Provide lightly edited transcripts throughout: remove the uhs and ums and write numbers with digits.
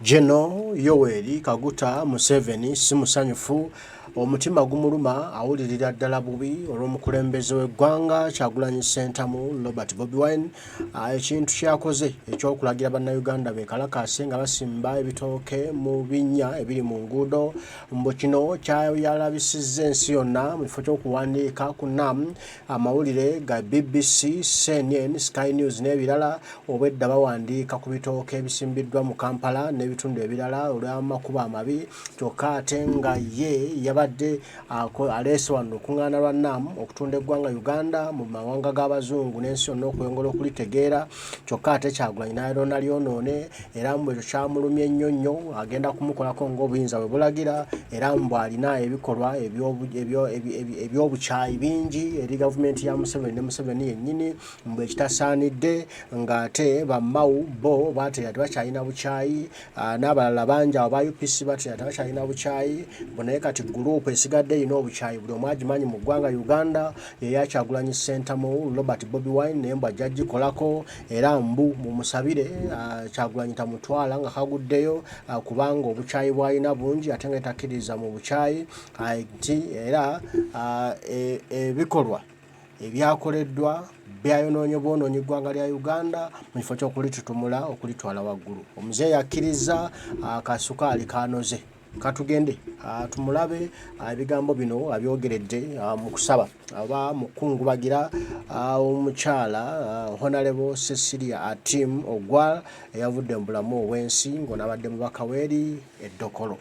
Geno Yoweri Kaguta Museveni si musanyufu omutima gumuluma awulirira ddala bubi olw'omukulembeze w'eggwanga Kyagulanyi Ssentamu Robert Bobi Wine ekintu kyakoze ekyokulagira bannayuganda beekalakaase nga basimba ebitooke mu binnya ebiri mu nguudo. Mbu kino kyayalabisizza ensi yonna mu kifo ky'okuwandiika ku NAM amawulire ga BBC, CNN, Sky News n'ebirala obwedda bawandiika ku bitooke ebisimbiddwa mu Kampala n'ebitundu ebirala olw'amakubo amabi, kyokka ate nga ye yabadde aleese wano okuŋŋaana lwa NAM okutunda eggwanga Uganda mu mawanga g'abazungu n'ensi yonna okweyongera okulitegeera, kyokka ate Kyagulanyi n'alonda lyonoone era mbu ekyo kyamulumya ennyo nnyo, agenda kumukolako ng'obuyinza bwe bulagira era mbu alina ebikolwa eby'obukyayi bingi eri gavumenti ya Museveni ne Museveni yennyini, mbu ekitasaanidde ng'ate bammawu bo baatera tebakyalina bukyayi, n'abalala bangi abo ba UPC baatera tebakyalina bukyayi, mbu naye kati guruupu esigadde erina obukyayi buli omu agimanyi mu ggwanga Uganda eya Kyagulanyi Ssentamu Robert Bobi Wine, naye mbu ajja gikolako era mbu mumusabire Kyagulanyi tamutwala nga kaguddeyo kubanga obukyayi bw'alina bungi ate nga takkiririza mu bukyayi nti era ebikolwa ebyakoleddwa byayonoonye bwonoonyi eggwanga lya Uganda mu kifo ky'okulitutumula okulitwala waggulu. Omuzeeyi akkiriza akasukaali kanoze. Katugende tumulabe ebigambo bino abyogeredde mu kusaba aba Mukungubagira omukyala Honorable Cecilia Ogwal eyavudde mu bulamu obw'ensi ng'onabadde mubaka w'eri eddokolo.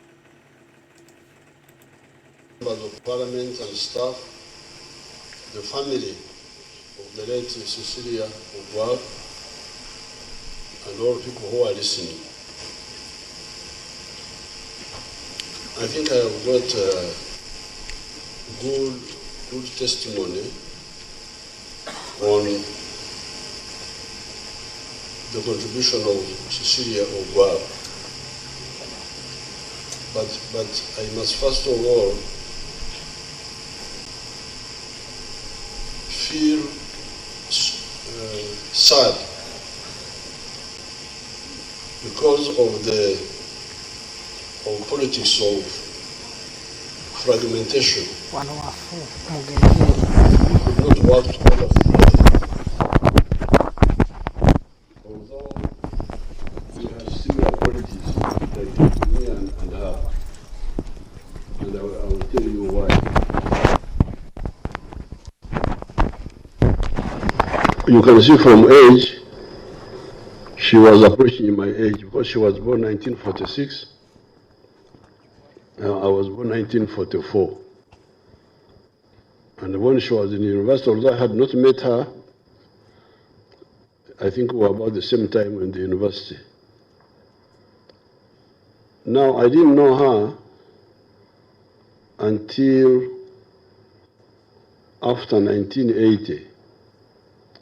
Members of Parliament and staff, the family of the late Cecilia Ogwal, and all people who are listening. I think I have got good testimony on the contribution of Cecilia Ogwal. But I must first of all feel sad because of the politics of fragmentation. We could not work together. Although we have similar politics, like me and her. And I will tell you why. You can see from age, she was approaching my age because she was born 1946. I was born 1944. And when she was in university, although I had not met her, I think we were about the same time in the university. Now, I didn't know her until after 1980.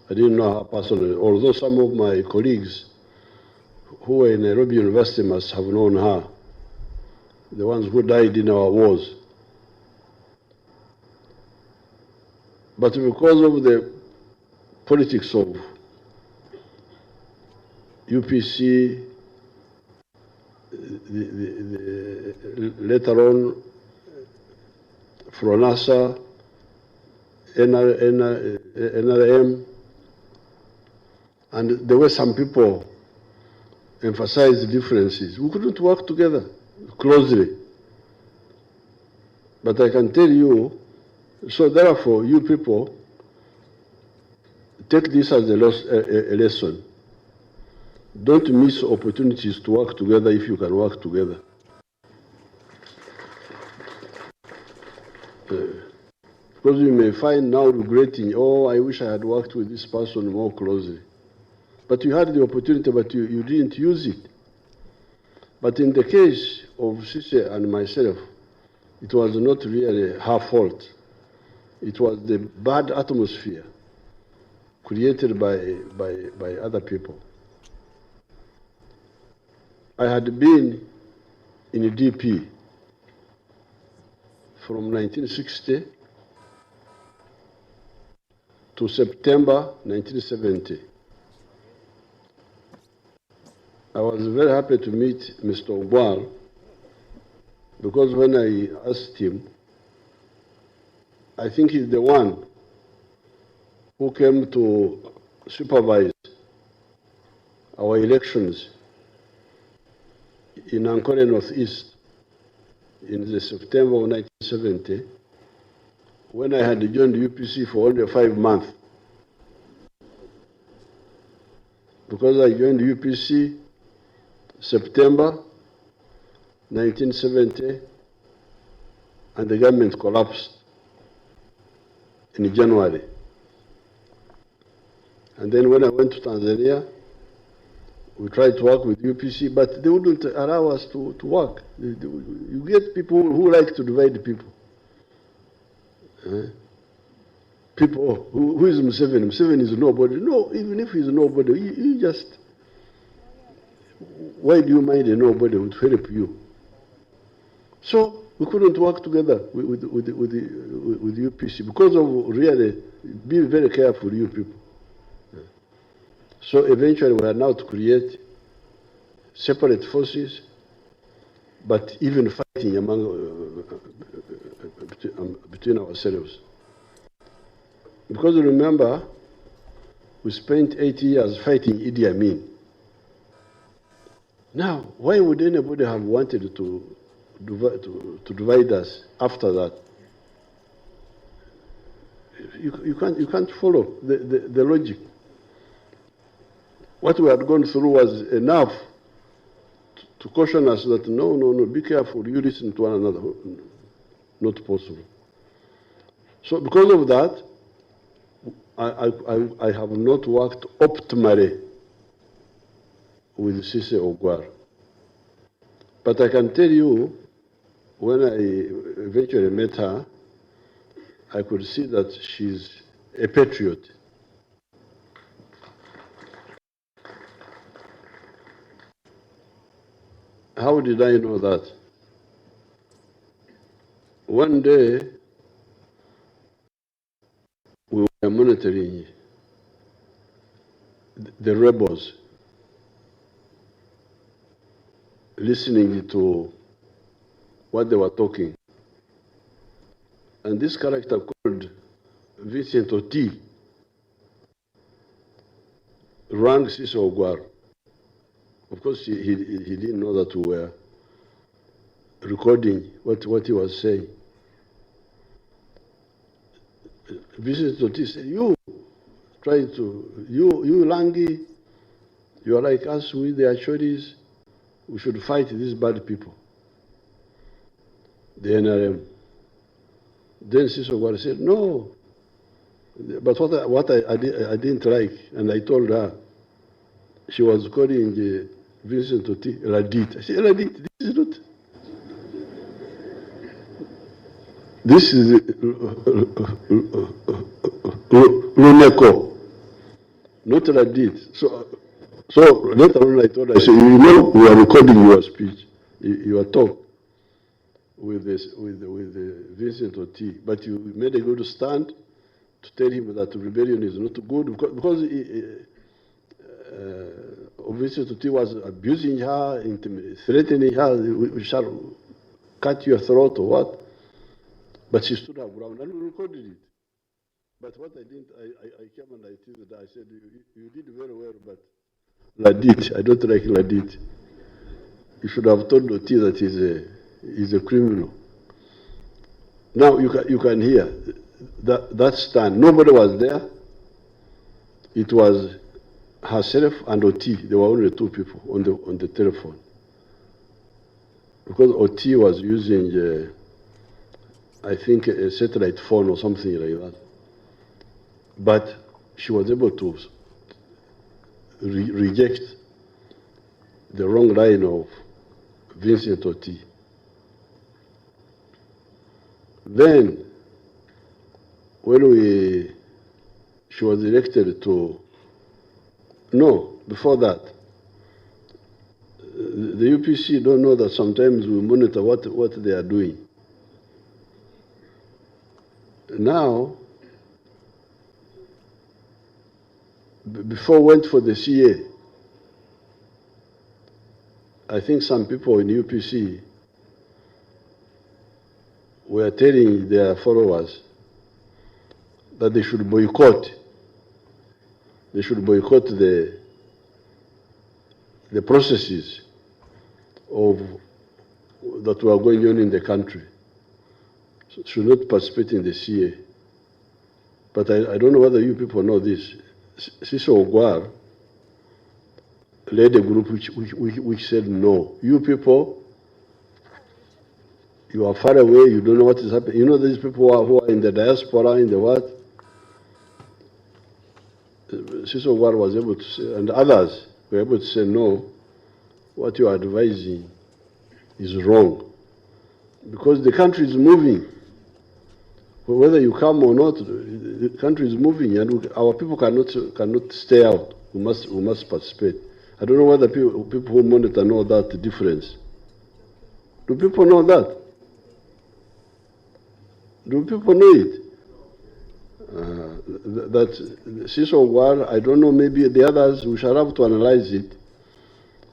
I didn't know her personally, although some of my colleagues who were in Nairobi University must have known her, the ones who died in our wars. But because of the politics of UPC, later on FRONASA, NRM, and there were some people emphasized differences. We couldn't work together closely. But I can tell you, so therefore, you people, take this as a lesson. Don't miss opportunities to work together if you can work together. Because you may find now regretting, oh, I wish I had worked with this person more closely. But you had the opportunity, but you didn't use it. But in the case of Sise and myself, it was not really her fault. It was the bad atmosphere created by other people. I had been in a DP from 1960 to September 1970. I was very happy to meet Mr. Ogwal, because when I asked him, I think he's the one who came to supervise our elections in Ankole Northeast in the September of 1970, when I had joined UPC for only 5 months. Because I joined UPC September 1970, and the government collapsed in January. And then when I went to Tanzania, we tried to work with UPC, but they wouldn't allow us to work. You get people who like to divide people. People, who is Museveni? Museveni is nobody. No, even if he's nobody, you just, why do you mind a nobody would help you? So we couldn't work together with UPC because of really being very careful, you people. So eventually we are now to create separate forces, but even fighting among between ourselves. Because remember, we spent 8 years fighting Idi Amin. Now, why would anybody have wanted to divide us after that? You can't follow the logic. What we had gone through was enough to caution us that no, be careful, you listen to one another. Not possible. So because of that, I have not worked optimally with Cecilia Ogwal. But I can tell you, when I eventually met her, I could see that she's a patriot. How did I know that? One day, we were monitoring the rebels, listening to what they were talking. And this character called Vincent Oti rang Cecilia Ogwal. Of course, he didn't know that we were recording what he was saying. Vincent Oti said, you Langi, you are like us with the Achoris, we should fight these bad people, the NRM. Then Cecilia Ogwal said, no, but what I didn't like, and I told her, she was calling Vincent Oti Radit. I said, Radit, this is not. This is Luneko, not Radit. So later on I told her, I said, you know, we are recording your speech, your talk with Vincent Oti, but you made a good stand to tell him that rebellion is not good because Vincent Oti was abusing her, threatening her, we shall cut your throat or what. But she stood her ground and we recorded it. But what I didn't, I came and I teased her. I said, you did very well, but Ladit, I don't like Ladit. You should have told Oti that he's a criminal. Now you can hear that stand. Nobody was there. It was herself and Oti. There were only two people on the telephone. Because Oti was using I think a satellite phone or something like that. But she was able to reject the wrong line of Vincent Oti. Then, when she was elected to, no, before that, the UPC don't know that sometimes we monitor what they are doing. Now, before went for the CA, I think some people in UPC were telling their followers that they should boycott. They should boycott the processes that were going on in the country. Should not participate in the CA. But I don't know whether you people know this. Cecilia Ogwal led a group which said no. You people, you are far away, you don't know what is happening. You know these people who are in the diaspora, in the what? Cecilia Ogwal was able to say, and others were able to say no, what you are advising is wrong. Because the country is moving. Whether you come or not, the country is moving, and our people cannot stay out. We must participate. I don't know whether people who monitor know that difference. Do people know that? Do people know it? That Cecilia Ogwal, I don't know, maybe the others, we shall have to analyze it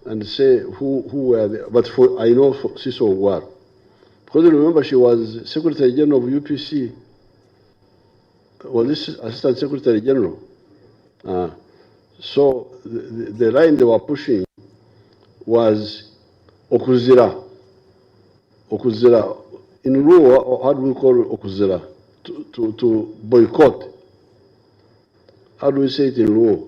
and say who were there. But I know for Cecilia Ogwal. Because remember, she was Secretary General of UPC. Well, this is Assistant Secretary General. So the line they were pushing was Okuzira. Okuzira. In Luo, how do we call Okuzira? To boycott. How do we say it in Luo?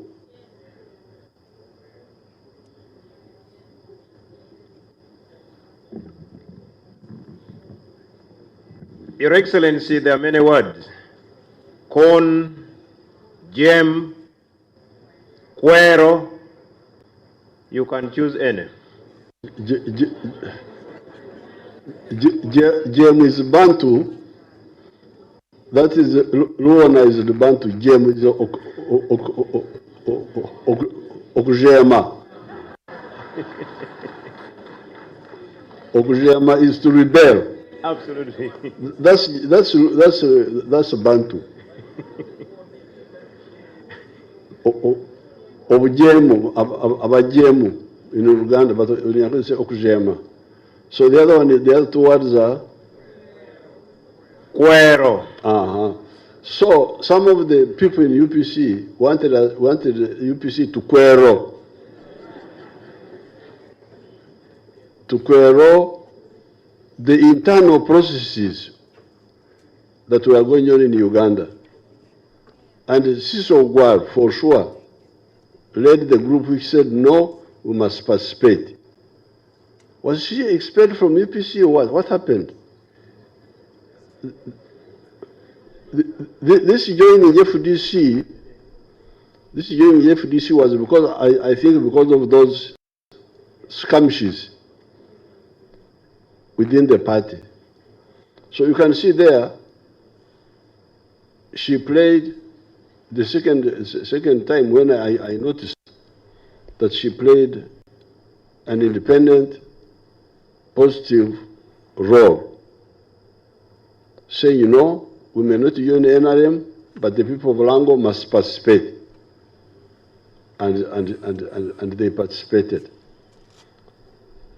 Your Excellency, there are many words. Con, gem, cuero, you can choose any. Gem is Bantu. That is Luona is the Bantu. Gem is Okujema. Okujema is to rebel. Absolutely. That's a Bantu. Obujemu, abajemu in Uganda, but in Uganda say Okujema. So the other two words are Cuero. So some of the people in UPC wanted UPC to cuero the internal processes that were going on in Uganda. And Cecilia Ogwal, for sure, led the group which said, no, we must participate. Was she expelled from UPC or what? What happened? This joining FDC was because, I think, because of those skirmishes within the party. So you can see there, she played the second time when I noticed that she played an independent, positive role, saying, you know, we may not join the NRM, but the people of Lango must participate. And they participated.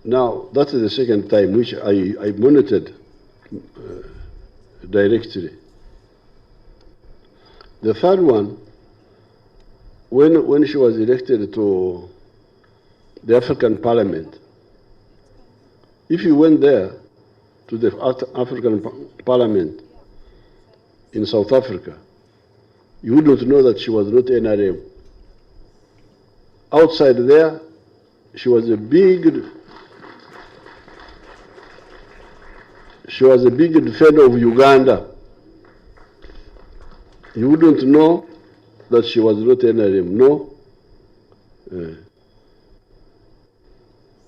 Now, that is the second time which I monitored directly. The third one, when she was elected to the African Parliament, if you went there to the African Parliament in South Africa, you wouldn't know that she was not NRM. Outside there, she was a big defender of Uganda. You wouldn't know that she was not NRM, no?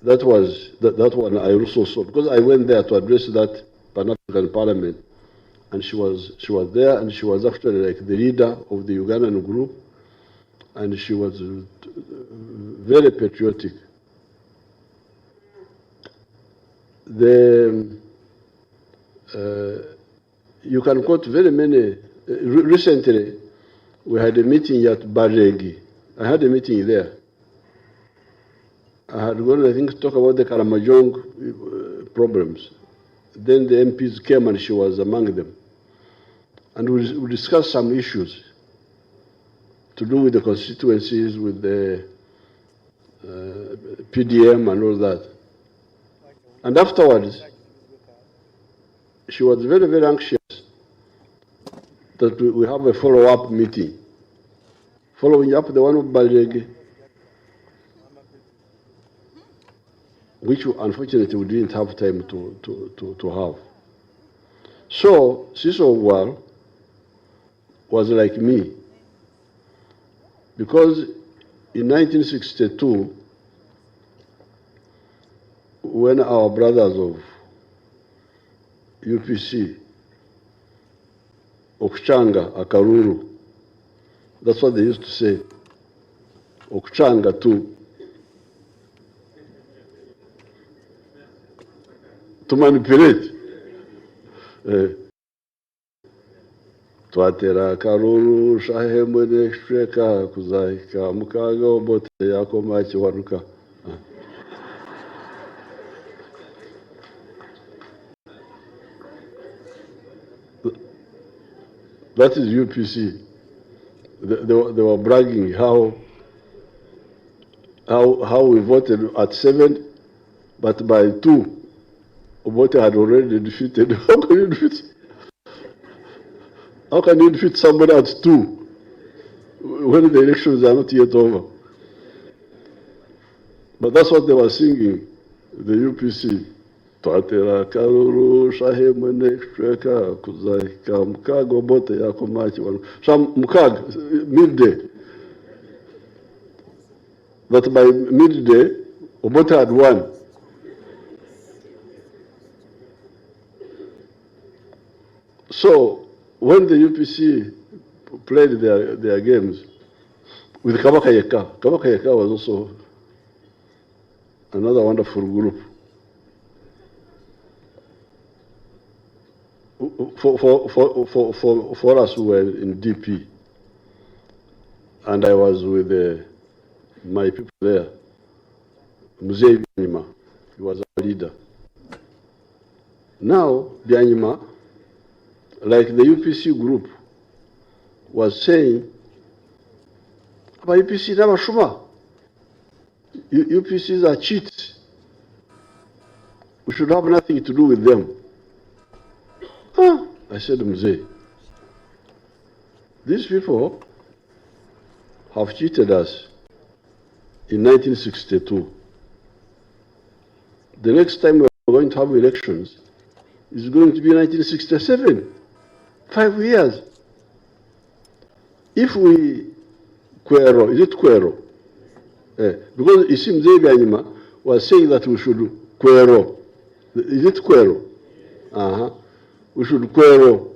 That one I also saw, because I went there to address that Pan-African Parliament, and she was there, and she was actually like the leader of the Ugandan group, and she was very patriotic. You can quote very many. Recently, we had a meeting at Baregi. I had a meeting there. I had gone, I think, to talk about the Karamajong problems. Then the MPs came and she was among them. And we discussed some issues to do with the constituencies, with the PDM and all that. And afterwards, she was very, very anxious that we have a follow-up meeting, following up the one of Balege, which unfortunately we didn't have time to have. So Cecilia Ogwal was like me, because in 1962, when our brothers of UPC, Okuchanga, Akaruru, that's what they used to say, Okuchanga too, to manipulate. Twatera Akaruru, Shahemwe Shtreka, Kuzaika, Mukaga, Bote, Yakomachi, Waruka. That is UPC. They were bragging how we voted at 7, but by 2, Obote had already defeated. How can you defeat somebody at 2 when the elections are not yet over? But that's what they were singing, the UPC. Twatera Karuru, Shahemwe Shtreka, Kuzaika, Mukaga, Bote, Yakomachi, Some Mukaga, midday. That by midday, Obote had won. So when the UPC played their games with Kabaka Yeka was also another wonderful group. For us who were in DP, and I was with my people there, Mzee Bianyima, he was our leader. Now, Bianyima, like the UPC group, was saying, but UPC never shuma. UPCs are cheats. We should have nothing to do with them. I said, Mzee, these people have cheated us in 1962. The next time we're going to have elections is going to be 1967. 5 years. If we Quero, is it Quero? Because it seems Mzee was saying that we should Quero. Is it Quero? We should Quero.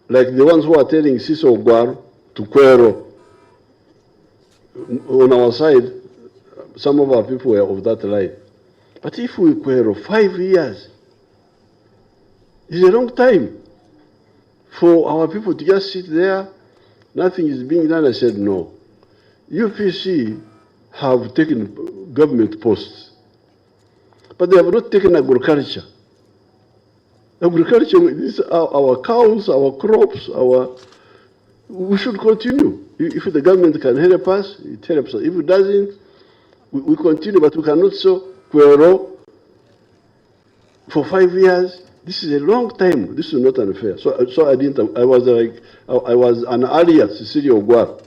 Like the ones who are telling Cecilia Ogwal to Quero. On our side, some of our people were of that line. But if we Quero 5 years, it's a long time for our people to just sit there, nothing is being done. I said, no. UPC have taken government posts, but they have not taken agriculture. Agriculture is our cows, our crops, we should continue. If the government can help us, it helps us. If it doesn't, we continue, but we cannot so Quero for 5 years. This is a long time. This is not unfair. So I was an ally Cecilia Ogwal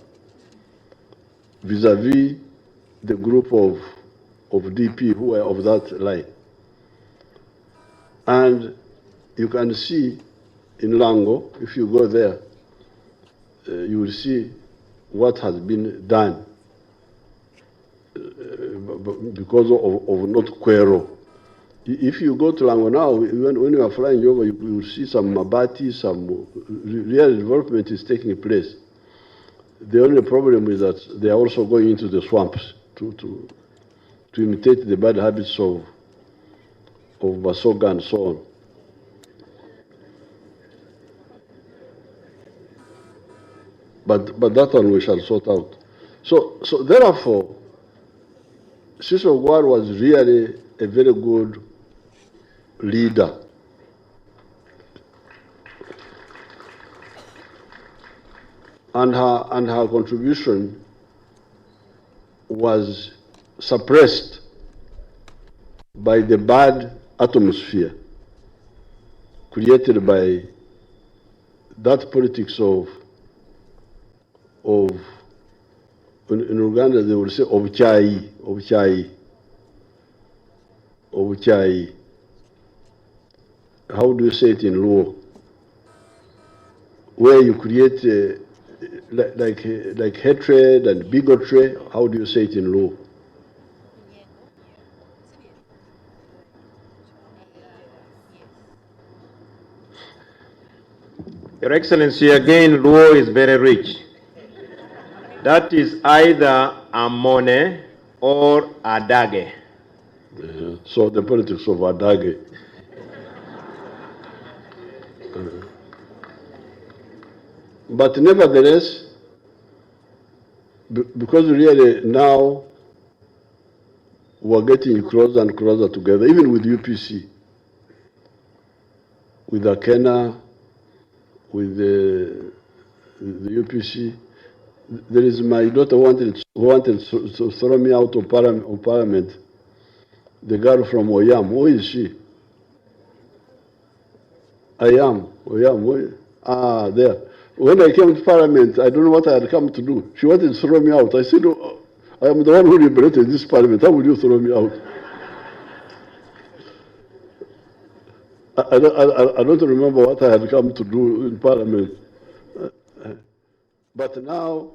vis-a-vis the group of DP who were of that line. And you can see in Lango, if you go there, you will see what has been done because of not Quero. If you go to Lango now, when you are flying over, you will see some Mabati, some real development is taking place. The only problem is that they are also going into the swamps to imitate the bad habits of Basoga and so on. But that one we shall sort out. So therefore, Cecilia Ogwal was really a very good leader. And her contribution was suppressed by the bad atmosphere created by that politics of in Uganda they would say Obukyayi. How do you say it in Luo? Where you create like hatred and bigotry. How do you say it in Luo? Your Excellency, again, Luo is very rich. That is either Amone or Adage. So the politics of Adage. But nevertheless, because really now we're getting closer and closer together, even with UPC, with Akena, with the UPC. There is my daughter who wanted to throw me out of parliament. The girl from Oyam, who is she? Oyam. There. When I came to parliament, I don't know what I had come to do. She wanted to throw me out. I said, oh, I am the one who liberated this parliament. How will you throw me out? I don't remember what I had come to do in parliament. But now,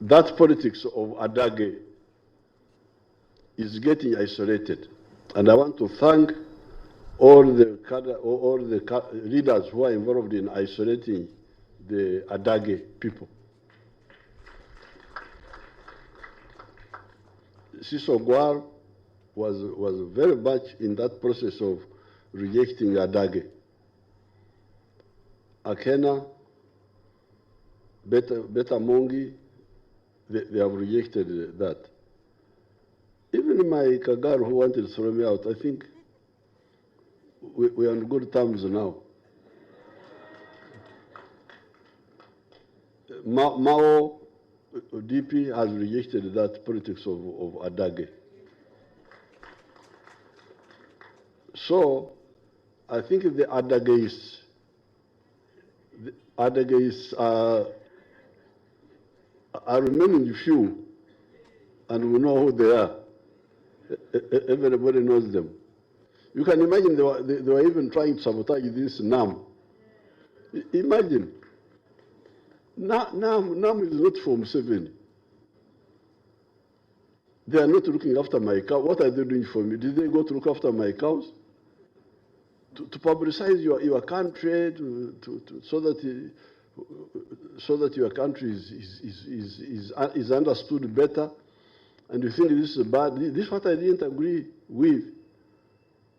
that politics of Adage is getting isolated. And I want to thank all the leaders who are involved in isolating the Adage people. Cecilia Ogwal was very much in that process of rejecting Adage. Akena, Beta Mongi, they have rejected that. Even my Kagar who wanted to throw me out, I think we are on good terms now. Mao DP has rejected that politics of Adage. So I think the Adageists are remaining few, and we know who they are. Everybody knows them. You can imagine they were even trying to sabotage this NAM. Imagine. NAM is not from 7. They are not looking after my cow. What are they doing for me? Did they go to look after my cows? To publicize your country, so that your country is understood better, and you think this is bad. This is what I didn't agree with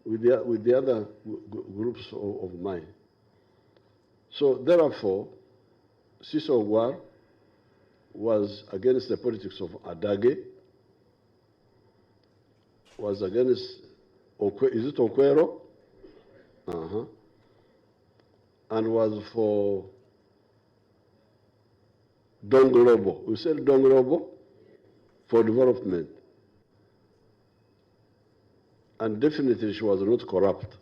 the other groups of mine. So therefore, Cecilia Ogwal was against the politics of Adage, was against, is it Okwero? And was for Donglobo. We said Donglobo for development. And definitely she was not corrupt.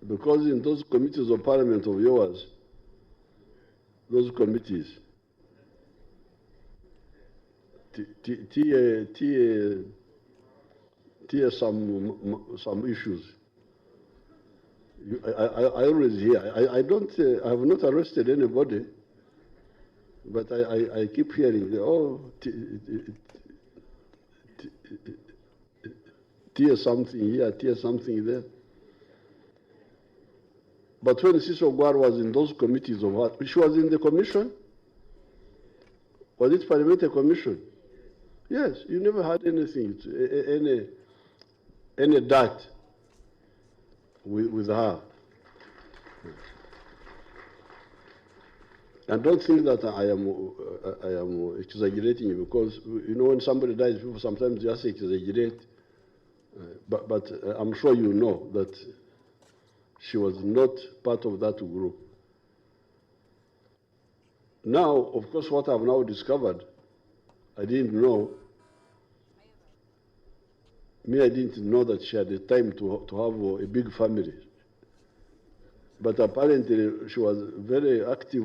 Because in those committees of parliament of yours, those committees, some issues. I always hear. I have not arrested anybody, but I keep hearing, oh, tear something here, tear something there. But when Cecilia Ogwal was in those committees of what, she was in the commission. Was it parliamentary commission? Yes, you never had anything, any dirt with her. And don't think that I am exaggerating, because you know when somebody dies, people sometimes just exaggerate. But I'm sure you know that she was not part of that group. Now, of course, what I've now discovered, I didn't know. I didn't know that she had the time to have a big family. But apparently, she was very active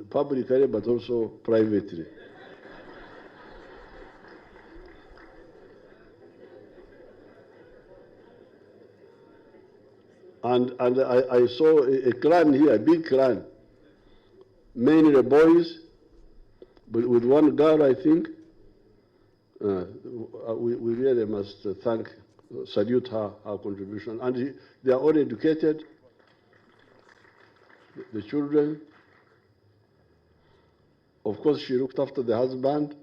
publicly, but also privately. And I saw a clan here, a big clan, mainly the boys, but with one girl, I think. We really must salute her contribution. And they are all educated, the children. Of course, she looked after the husband.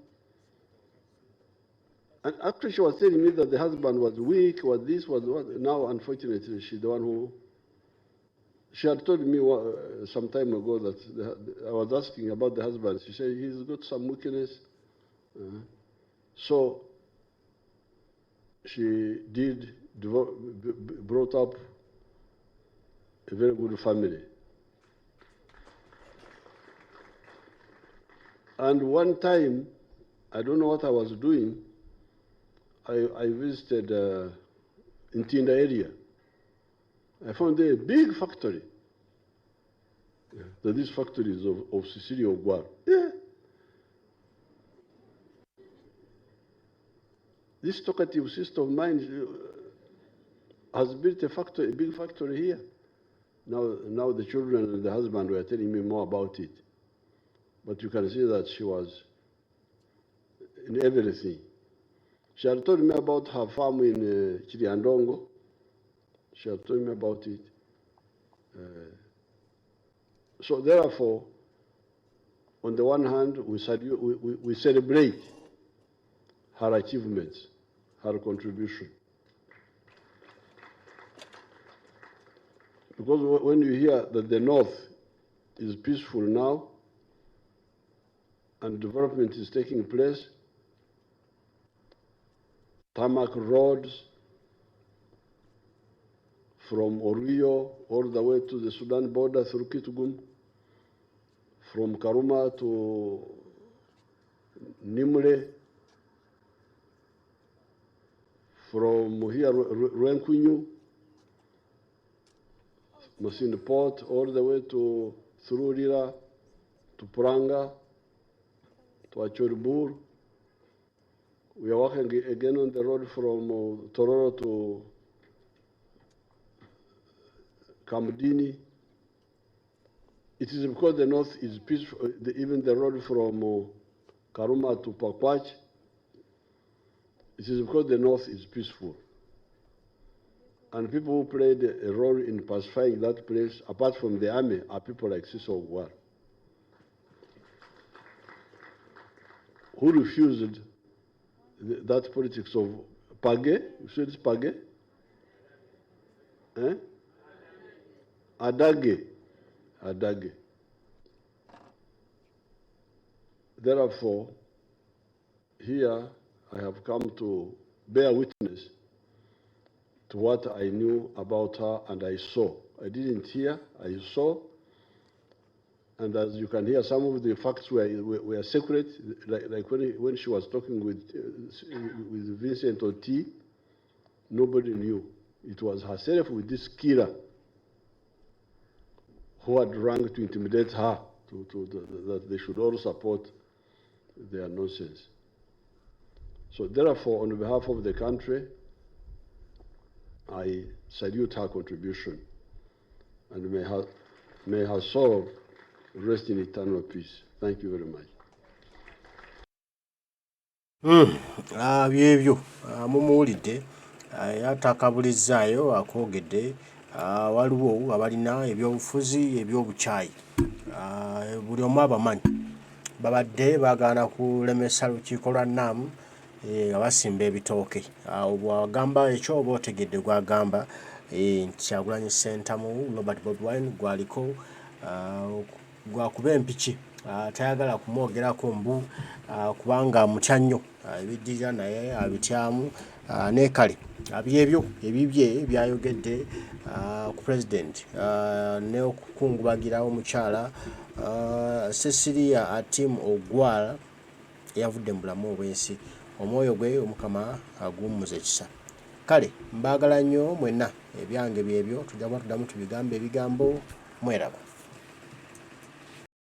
And actually, she was telling me that the husband was weak, was this, was what. Now, unfortunately, she's the one who. She had told me some time ago that I was asking about the husband. She said he's got some weakness. So she brought up a very good family. And one time, I don't know what I was doing, I visited in Tinda area. I found there a big factory. That this factory is of Cecilia Ogwal. Yeah. This talkative sister of mine has built a big factory here. Now the children and the husband were telling me more about it. But you can see that she was in everything. She had told me about her farm in Chiriandongo. She had told me about it. So therefore, on the one hand, we celebrate her achievements, her contribution. Because when you hear that the North is peaceful now and development is taking place, tarmac roads from Orio all the way to the Sudan border through Kitgum, from Karuma to Nimule, from here, Renkunyu, Masini Port, all the way to through Rira, to Puranga, to Achoribur. We are working again on the road from Tororo to Kamdini. It is because the North is peaceful, even the road from Karuma to Pakwach, it is because the North is peaceful. And people who played a role in pacifying that place, apart from the army, are people like Cecilia Ogwal, who refused that politics of Page. You said it's Page? Eh? Adage. Therefore, here I have come to bear witness to what I knew about her and I saw. I didn't hear, I saw. And as you can hear, some of the facts were secret, like when she was talking with Vincent Oti, nobody knew. It was herself with this killer who had rang to intimidate her that they should all support their nonsense. So therefore, on behalf of the country, I salute her contribution, and may her soul rest in eternal peace. Thank you very much. Byebyo mumuwulidde yatakabulizaayo akoogedde waliwo abalina ebyobufuzi ebyobukyayi buli omu abamanyi babadde bagaana kulemesa lukiiko lwa NAM nga basimba ebitooke bwagamba ekyo oba otegedde gwagamba nti Kyagulanyi Ssentamu Robert Bobi Wine gwaliko gwa kuba empiki tayagala kumwogerako mbu kubanga mutya nnyo ebiddirira naye abityamu ne kale byebyo ebibye byayogedde ku president ne okukungubagira omukyala Cecilia Ogwal yavudde mu bulamu obw'ensi. Omwoyo gwe Omukama aguwummuze ekisa. Kale mbaagala nnyo mwenna ebyange byebyo tujja kuba tuddamu tubigambe ebigambo mweraba.